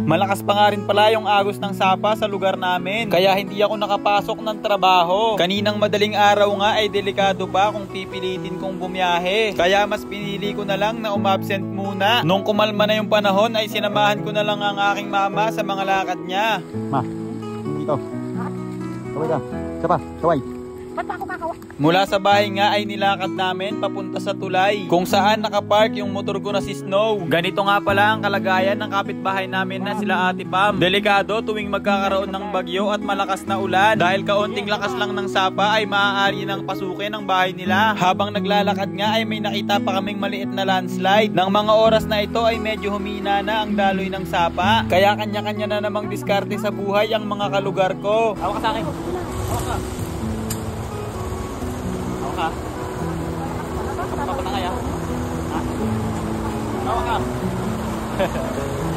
Malakas pa nga rin pala yung agos ng sapa sa lugar namin, kaya hindi ako nakapasok ng trabaho. Kaninang madaling araw nga ay delikado pa kung pipilitin kong bumiyahe, kaya mas pinili ko na lang na umabsent muna. Nung kumalma na yung panahon ay sinamahan ko na lang ang aking mama sa mga lakad niya. Ma, dito. Kaway ka. Sapa, kaway. Ba't pa ako kakawa? Mula sa bahay nga ay nilakad namin papunta sa tulay, kung saan nakapark yung motor ko na si Snow. Ganito nga pala ang kalagayan ng kapitbahay namin na sila Ate Pam. Delikado tuwing magkakaroon ng bagyo at malakas na ulan, dahil kaunting lakas lang ng sapa ay maaari nang pasukin ang bahay nila. Habang naglalakad nga ay may nakita pa kaming maliit na landslide. Nang mga oras na ito ay medyo humina na ang daloy ng sapa, kaya kanya-kanya na namang diskarte sa buhay ang mga kalugar ko. Hawak ka sa akin. Hawak ka. Ha? Apa na kaya? Ha? Tawa ka.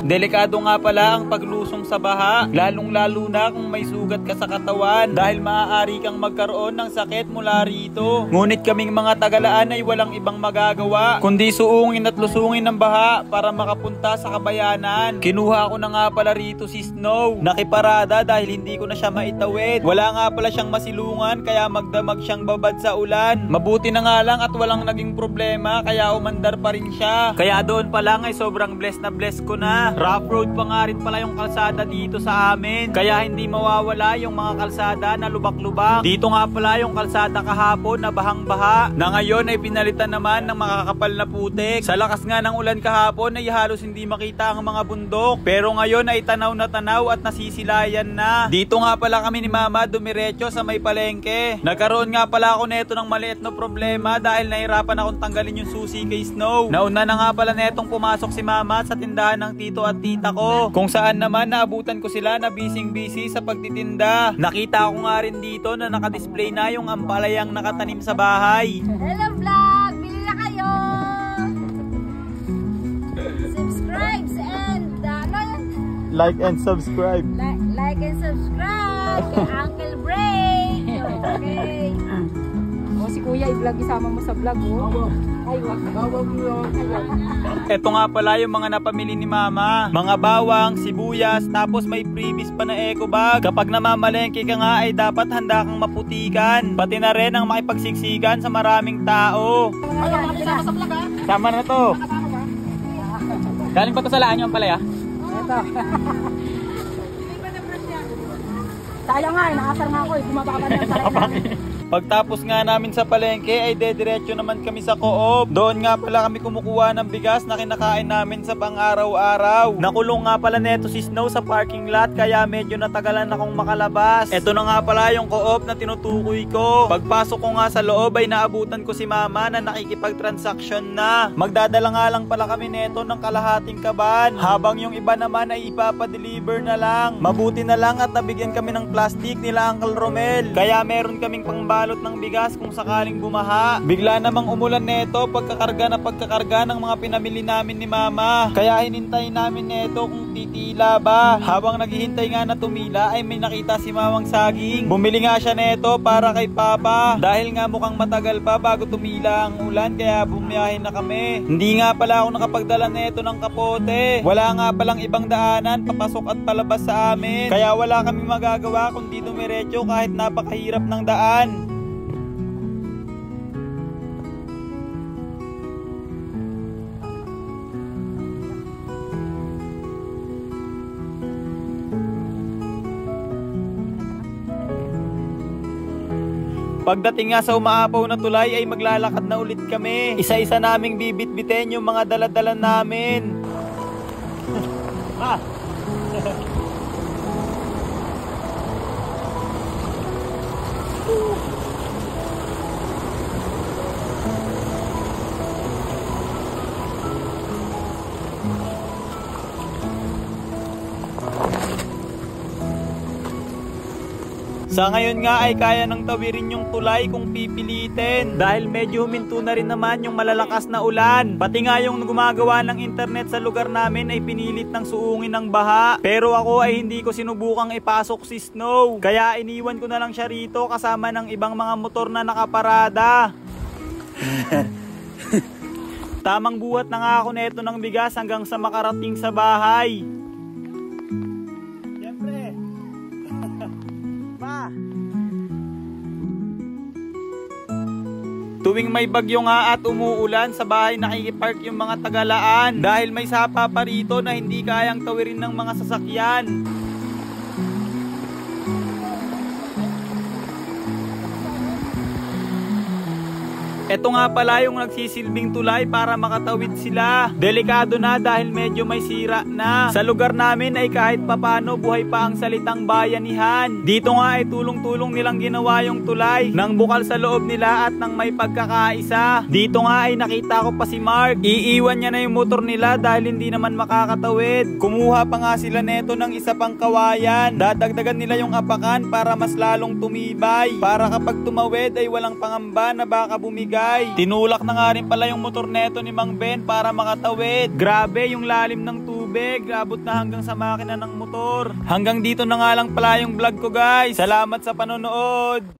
Delikado nga pala ang paglusong sa baha, lalong-lalo na kung may sugat ka sa katawan, dahil maaari kang magkaroon ng sakit mula rito. Ngunit kaming mga Tagalaan ay walang ibang magagawa kundi suungin at lusungin ng baha para makapunta sa kabayanan. Kinuha ko na nga pala rito si Snow, nakiparada dahil hindi ko na siya maitawid. Wala nga pala siyang masilungan, kaya magdamag siyang babad sa ulan. Mabuti na nga lang at walang naging problema, kaya umandar pa rin siya. Kaya doon pa lang ay sobrang blessed na blessed ko na. Rough road pa nga rin pala yung kalsada dito sa amin, kaya hindi mawawala yung mga kalsada na lubak-lubak. Dito nga pala yung kalsada kahapon na bahang-baha, na ngayon ay pinalitan naman ng makakapal na putik. Sa lakas nga ng ulan kahapon ay halos hindi makita ang mga bundok, pero ngayon ay tanaw na tanaw at nasisilayan na. Dito nga pala kami ni Mama dumiretso sa may palengke. Nagkaroon nga pala ako neto ng maliit na problema dahil nahirapan akong tanggalin yung susi kay Snow. Nauna na nga pala netong pumasok si Mama sa tindahan ng tito at tita ko, kung saan naman naabutan ko sila na busy sa pagtitinda. Nakita ko nga rin dito na nakadisplay na yung ampalayang nakatanim sa bahay. Hello vlog! Bili na kayo! Subscribe and Like and subscribe. Like and subscribe kay Uncle Bray. Okay. O si Kuya i-vlog, isama mo sa vlog oh. Ay, wag. Ito nga pala yung mga napamili ni Mama. Mga bawang, sibuyas, tapos may freebies pa na eco bag. Kapag namamalengke ka nga ay dapat handa kang maputikan, pati na rin ang makipagsiksikan sa maraming tao. Sama na to. Galing pa to sa laan yung palaya? Ito. Sayang nga, nakasar nga ako eh. Bumaba ka na sa namin. Pagtapos nga namin sa palengke ay dediretso naman kami sa Co-op. Doon nga pala kami kumukuha ng bigas na kinakain namin sa pang-araw-araw. Nakulong nga pala neto si Snow sa parking lot, kaya medyo natagalan akong makalabas. Ito na nga pala yung Co-op na tinutukoy ko. Pagpasok ko nga sa loob ay naabutan ko si Mama na nakikipag-transaction na. Magdadala nga lang pala kami neto ng kalahating kaban, habang yung iba naman ay ipapadeliver na lang. Mabuti na lang at nabigyan kami ng plastic nila Uncle Romel, kaya meron kaming pangbalot ng bigas kung sakaling bumaha. Bigla namang umulan neto pagkakarga ng mga pinamili namin ni Mama, kaya hinintay namin neto kung titila ba. Habang naghihintay nga na tumila ay may nakita si Mamang saging. Bumili nga siya neto para kay Papa, dahil nga mukhang matagal pa bago tumila ang ulan, kaya bumiyahin na kami. Hindi nga pala ako nakapagdala neto ng kapote. Wala nga palang ibang daanan papasok at palabas sa amin, kaya wala kami magagawa kundi dumiretso kahit napakahirap ng daan. Pagdating nga sa umaapaw na tulay ay maglalakad na ulit kami. Isa-isa naming bibit-bitin yung mga dala-dala namin. Sa ngayon nga ay kaya nang tawirin yung tulay kung pipilitin, dahil medyo huminto na rin naman yung malalakas na ulan. Pati nga yung gumagawa ng internet sa lugar namin ay pinilit ng suungin ng baha. Pero ako ay hindi ko sinubukang ipasok si Snow, kaya iniwan ko na lang siya rito kasama ng ibang mga motor na nakaparada. Tamang buhat na nga ako neto ng bigas hanggang sa makarating sa bahay. Tuwing may bagyo nga at umuulan, sa bahay nakikipark yung mga tagalaan dahil may sapa pa rito na hindi kayang tawirin ng mga sasakyan. Ito nga pala yung nagsisilbing tulay para makatawid sila. Delikado na dahil medyo may sira na. Sa lugar namin ay kahit papano buhay pa ang salitang bayanihan. Dito nga ay tulong-tulong nilang ginawa yung tulay nang bukal sa loob nila at nang may pagkakaisa. Dito nga ay nakita ko pa si Mark. Iiwan niya na yung motor nila dahil hindi naman makakatawid. Kumuha pa nga sila neto ng isa pang kawayan. Dadagdagan nila yung apakan para mas lalong tumibay. Para kapag tumawid ay walang pangamba na baka bumigay. Tinulak na nga rin pala yung motor neto ni Mang Ben para makatawid. Grabe yung lalim ng tubig, abot na hanggang sa makina ng motor. Hanggang dito na nga lang pala yung vlog ko guys. Salamat sa panonood.